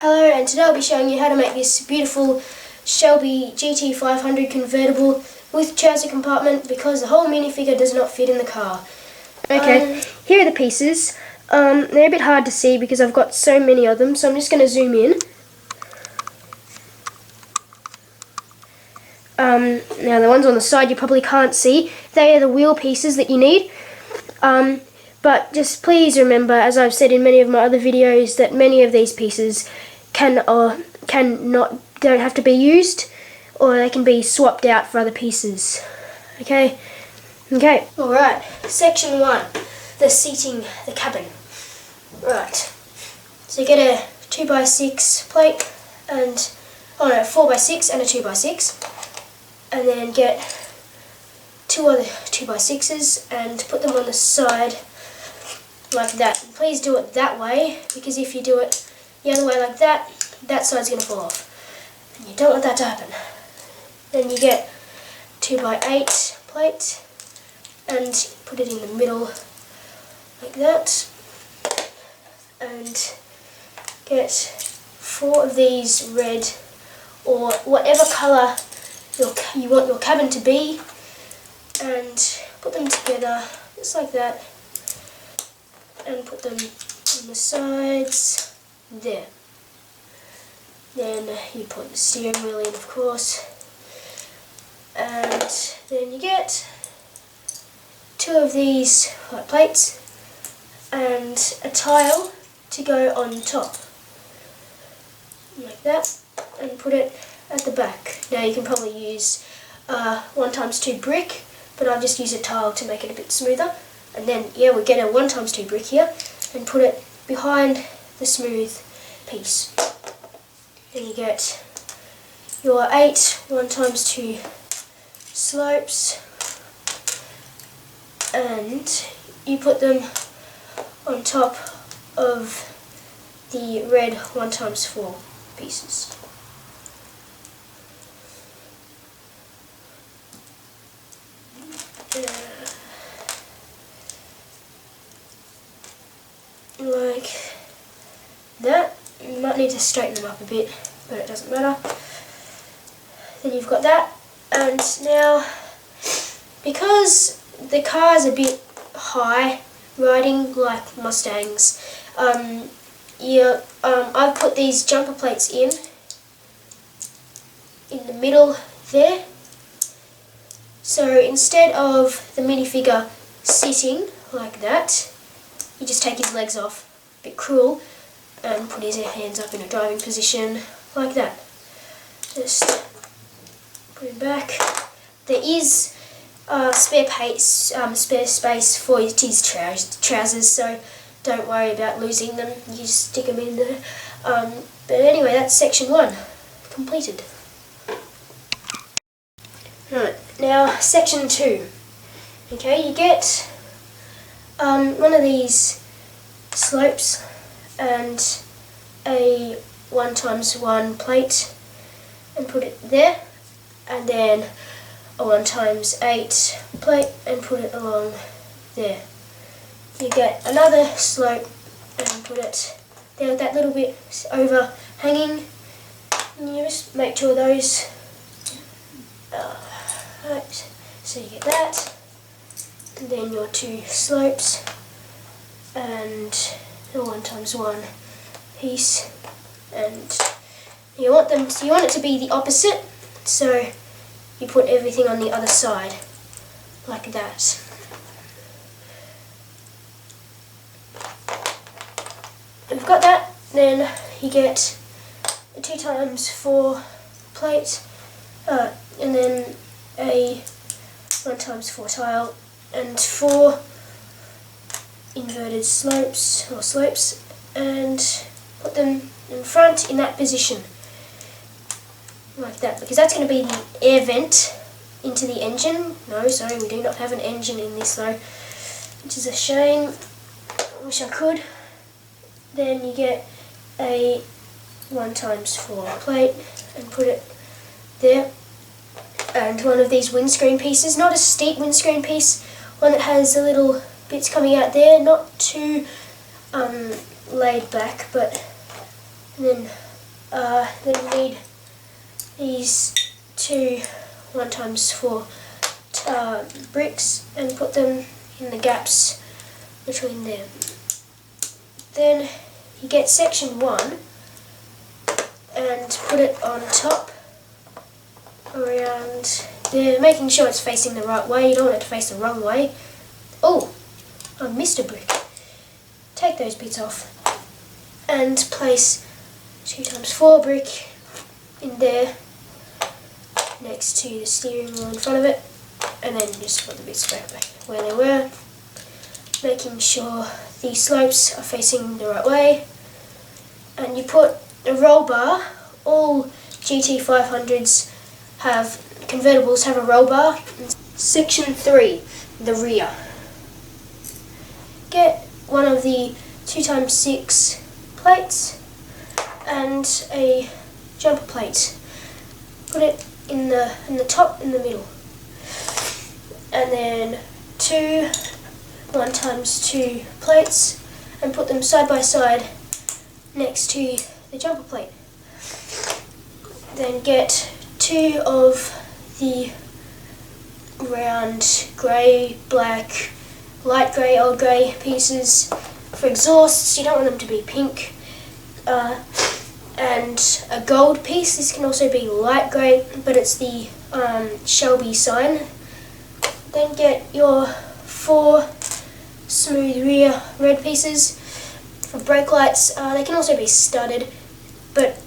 Hello, and today I'll be showing you how to make this beautiful Shelby GT500 convertible with trouser compartment because the whole minifigure does not fit in the car. Okay, here are the pieces. They're a bit hard to see because I've got so many of them, so I'm just going to zoom in. Now the ones on the side you probably can't see. They are the wheel pieces that you need. But just please remember, as I've said in many of my other videos, that many of these pieces don't have to be used, or they can be swapped out for other pieces. Okay. Alright, section 1, the seating, the cabin. Right, so you get a 2x6 plate and, 4x6 and a 2x6, and then get two other 2x6s and put them on the side like that. And please do it that way, because if you do it the other way like that, that side's going to fall off. And you don't want that to happen. Then you get 2x8 plate and put it in the middle like that. And get 4 of these red, or whatever colour you want your cabin to be, and put them together just like that, and put them on the sides there. Then you put the steering wheel in, of course, and then you get 2 of these hot plates and a tile to go on top like that, and put it at the back. Now you can probably use 1x2 brick, but I've just used a tile to make it a bit smoother. And then, yeah, we get a 1x2 brick here and put it behind the smooth piece. Then you get your 8 1x2 slopes, and you put them on top of the red 1x4 pieces. Like that. You might need to straighten them up a bit, but it doesn't matter. Then you've got that, and now because the car is a bit high riding like Mustangs, I've put these jumper plates in the middle there. So instead of the minifigure sitting like that, you just take his legs off, a bit cruel, and put his hands up in a driving position like that. Just put him back. There is spare space for his trousers, so don't worry about losing them. You just stick them in there. But anyway, that's section 1 completed. Right, now section 2. Okay, you get one of these slopes and a 1x1 plate and put it there, and then a 1x8 plate and put it along there. You get another slope and put it there with that little bit overhanging, and you just make 2 of those. Right, so you get that, and then your 2 slopes and the 1x1 piece, and you want it to be the opposite, so you put everything on the other side like that. We've got that. Then you get a 2x4 plate, and then a 1x4 tile and 4 inverted slopes, and put them in front in that position like that, because that's going to be the air vent into the engine. No, sorry, we do not have an engine in this though, which is a shame. I wish I could. Then you get a 1x4 plate and put it there, and one of these windscreen pieces, not a steep windscreen piece, one that has a little bits coming out there, not too laid back, but and then Then you need these two 1x4 bricks and put them in the gaps between them. Then you get section 1 and put it on top around there, making sure it's facing the right way. You don't want it to face the wrong way. Oh, I missed a brick. Take those bits off and place 2x4 brick in there next to the steering wheel in front of it, and then just put the bits back where they were, making sure the slopes are facing the right way. And you put a roll bar. All GT500s convertibles have a roll bar. Section 3, the rear. Get one of the 2x6 plates and a jumper plate. Put it in the top, in the middle, and then two 1x2 plates and put them side by side next to the jumper plate. Then get two of the round grey, black, light grey, old grey pieces for exhausts. You don't want them to be pink. And a gold piece. This can also be light grey, but it's the Shelby sign. Then get your 4 smooth rear red pieces for brake lights. They can also be studded, but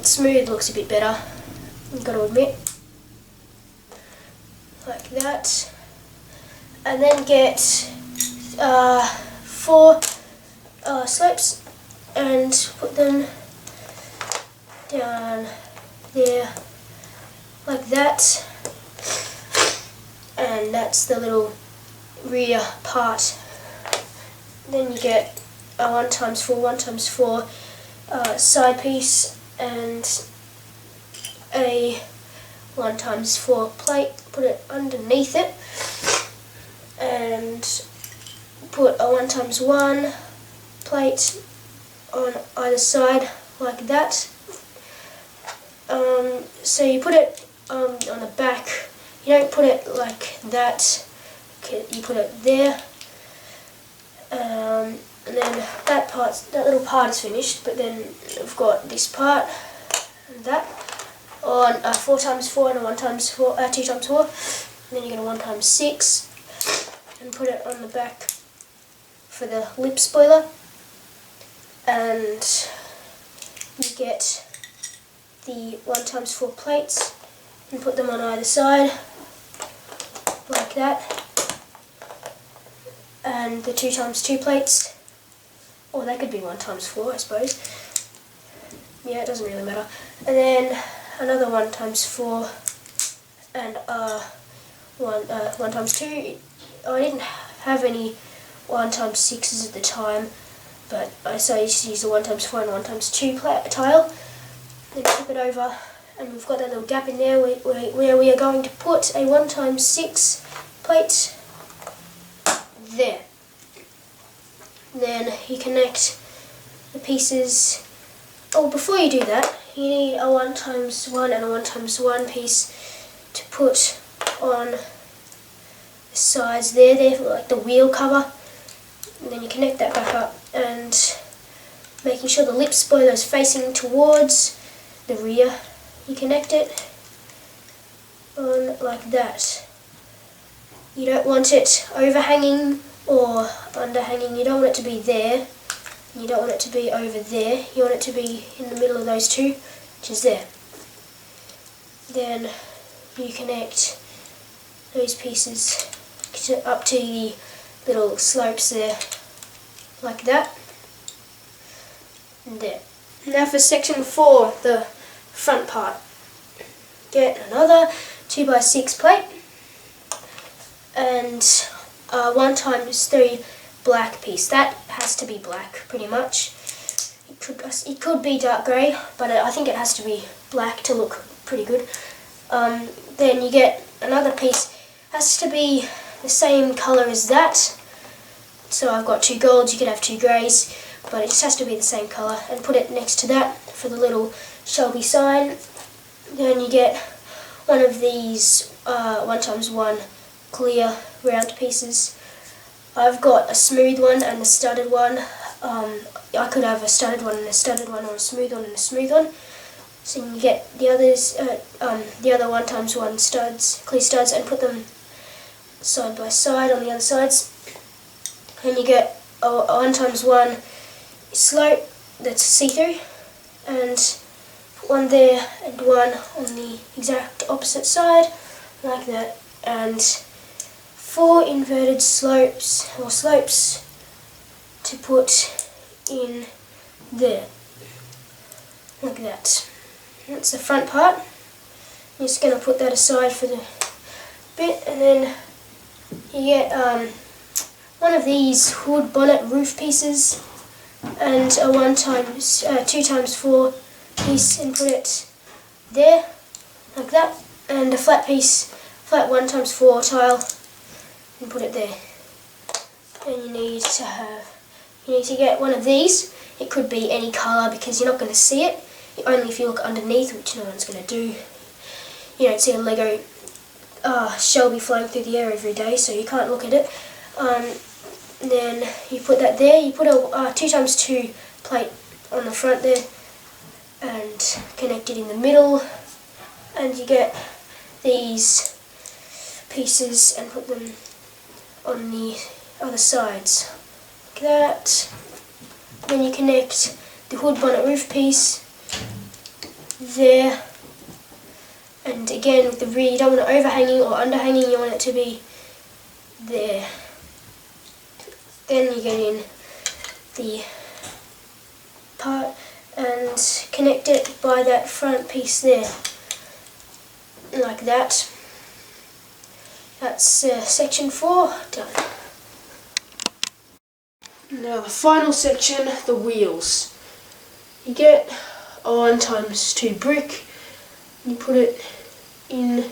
smooth looks a bit better, I've got to admit. Like that. And then get 4 slopes and put them down there like that, and that's the little rear part. Then you get a 1x4 side piece and a 1x4 plate. Put it underneath it and put a 1x1 plate on either side like that. So you put it on the back. You don't put it like that. You put it there, and then that little part is finished. But then we've got this part and that on a 4x4 and a 1x4, 2x4. And then you get a 1x6 and put it on the back for the lip spoiler. And you get the 1x4 plates and put them on either side like that, and the 2x2 plates, or they could be 1x4 I suppose, yeah, it doesn't really matter. And then another 1x4 and 1x2. I didn't have any 1x6s at the time, but so I used to use the 1x4 and 1x2 tile. Then flip it over, and we've got that little gap in there where we are going to put a 1x6 plate there. Then you connect the pieces. Oh, before you do that, you need a 1x1 and a 1x1 piece to put on the sides there. They're like the wheel cover. And then you connect that back up, and making sure the lip spoiler is facing towards the rear, you connect it on like that. You don't want it overhanging or underhanging. You don't want it to be there. You don't want it to be over there. You want it to be in the middle of those two, which is there. Then you connect those pieces up to the little slopes there, like that. And there. Now for section 4, the front part. Get another 2x6 plate and a 1x3 black piece. That has to be black, pretty much. It could be dark grey, but I think it has to be black to look pretty good. Then you get another piece. Has to be the same colour as that. So I've got 2 golds. You could have 2 greys. but it just has to be the same colour, and put it next to that for the little Shelby sign. Then you get one of these 1x1 clear round pieces. I've got a smooth one and a studded one. I could have a studded one and a studded one, or a smooth one and a smooth one. So you can get the others, the other 1x1 studs, clear studs, and put them side by side on the other sides. And you get a 1x1 slope that's see-through, and one there and one on the exact opposite side, like that. And 4 inverted slopes, or slopes, to put in there, like that. That's the front part. I'm just going to put that aside for the bit, and then you get one of these hood bonnet roof pieces, and a 2x4 piece, and put it there, like that, and a flat piece, flat 1x4 tile, and put it there. And you need to get one of these. It could be any colour, because you're not going to see it, only if you look underneath, which no one's going to do. You don't see a Lego Shelby flying through the air every day, so you can't look at it. Then you put that there. You put a 2x2 plate on the front there, and connect it in the middle, and you get these pieces and put them on the other sides, like that. Then you connect the hood bonnet roof piece there, and again with the rear, you don't want it overhanging or underhanging, you want it to be there. Then you get in the part and connect it by that front piece there, like that. That's section 4 done. Now the final section, the wheels. You get a 1x2 brick, you put it in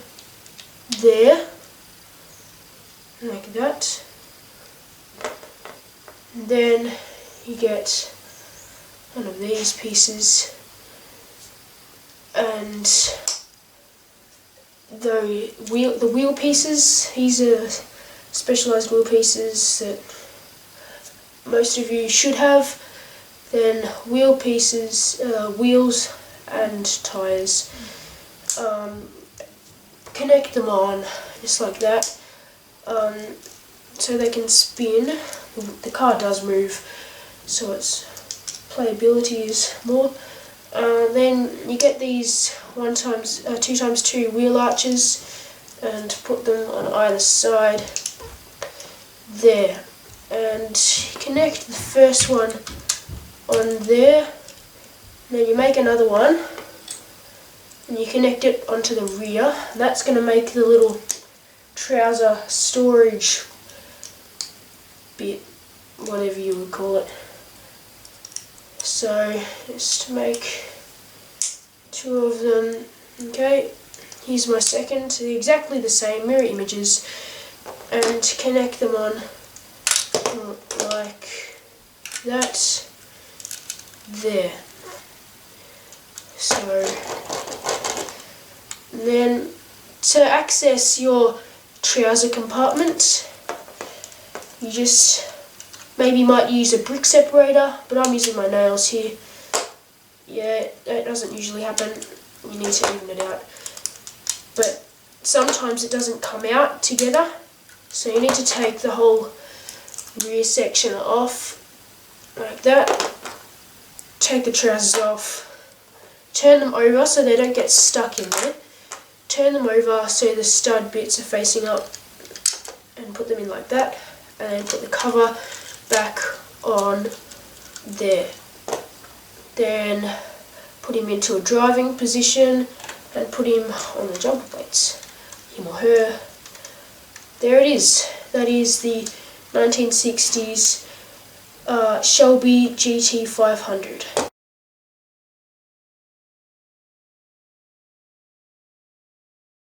there, like that. And then you get one of these pieces, and the wheel pieces. These are specialised wheel pieces that most of you should have. Then wheel pieces, wheels and tyres. Connect them on just like that, so they can spin. The car does move, so its playability is more. Then you get these 2x2 wheel arches, and put them on either side there, and connect the first one on there. Then you make another one, and you connect it onto the rear, and that's going to make the little trouser storage bit, whatever you would call it. So just to make 2 of them. Okay, here's my second, exactly the same, mirror images, and connect them on like that there. So then to access your trouser compartment, you just maybe might use a brick separator, but I'm using my nails here. Yeah, that doesn't usually happen. You need to even it out. But sometimes it doesn't come out together, so you need to take the whole rear section off, like that. Take the trousers off. Turn them over so they don't get stuck in there. Turn them over so the stud bits are facing up, and put them in like that. And then put the cover back on there. Then put him into a driving position and put him on the jumper plates, him or her. There it is. That is the 1960s Shelby GT500.